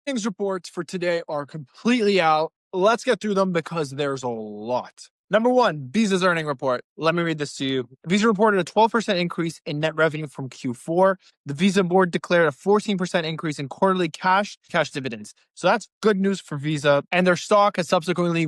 Earnings reports for today are completely out. Let's get through them because there's a lot. Number one, Visa's earning report. Let me read this to you. Visa reported a 12% increase in net revenue from Q4. The Visa board declared a 14% increase in quarterly cash dividends. So that's good news for Visa. And their stock has subsequently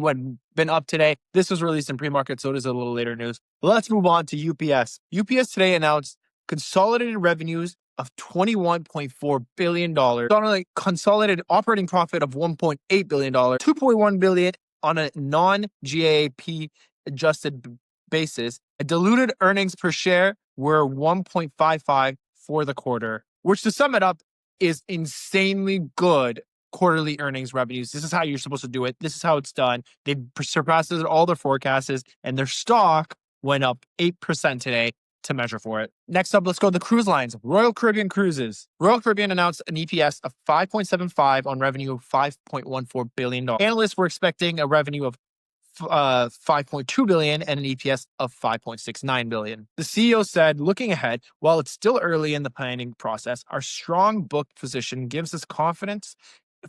been up today. This was released in pre-market, so it is a little later news. Let's move on to UPS. UPS today announced consolidated revenues of $21.4 billion, consolidated operating profit of $1.8 billion, $2.1 billion on a non-GAAP adjusted basis. A diluted earnings per share were 1.55 for the quarter, which to sum it up is insanely good quarterly earnings revenues. This is how you're supposed to do it. This is how it's done. They surpassed all their forecasts and their stock went up 8% today to measure for it. Next up, let's go to the cruise lines. Royal Caribbean Cruises. Royal Caribbean announced an EPS of 5.75 on revenue of $5.14 billion. Analysts were expecting a revenue of 5.2 billion and an EPS of 5.69 billion. The CEO said, looking ahead, while it's still early in the planning process, our strong book position gives us confidence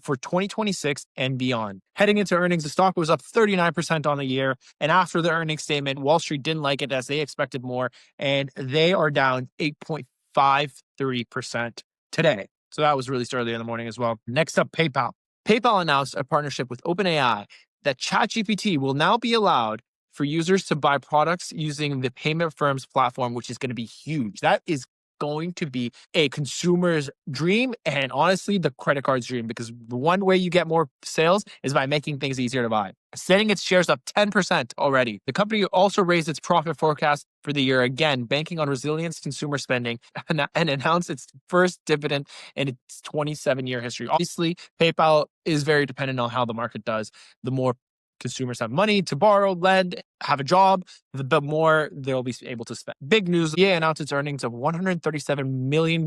for 2026 and beyond. Heading into earnings, the stock was up 39% on the year. And after the earnings statement, Wall Street didn't like it as they expected more. And they are down 8.53% today. So that was released early in the morning as well. Next up, PayPal. PayPal announced a partnership with OpenAI that ChatGPT will now be allowed for users to buy products using the payment firm's platform, which is going to be huge. That is going to be a consumer's dream and honestly the credit card's dream, because the one way you get more sales is by making things easier to buy. Setting its shares up 10% already. The company also raised its profit forecast for the year, again banking on resilience consumer spending, and announced its first dividend in its 27-year history. Obviously, PayPal is very dependent on how the market does. The more consumers have money to borrow, lend, have a job, the more they'll be able to spend. Big news, EA announced its earnings of $137 million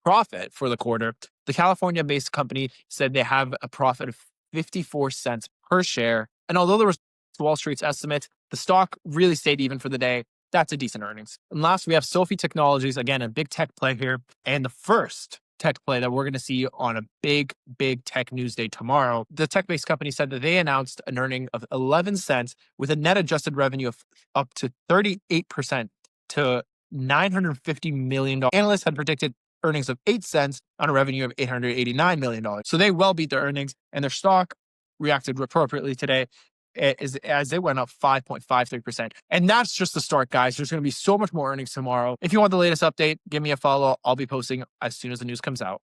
profit for the quarter. The California-based company said they have a profit of 54 cents per share. And although there was Wall Street's estimate, the stock really stayed even for the day. That's a decent earnings. And last, we have Sophie Technologies, again, a big tech play here, and the first tech play that we're going to see on a big tech news day tomorrow. The tech-based company said that they announced an earning of 11 cents with a net adjusted revenue of up to 38% to $950 million. Analysts had predicted earnings of 8 cents on a revenue of $889 million. So they well beat their earnings, and their stock reacted appropriately today as it went up 5.53%. And that's just the start, guys. There's going to be so much more earnings tomorrow. If you want the latest update, give me a follow. I'll be posting as soon as the news comes out.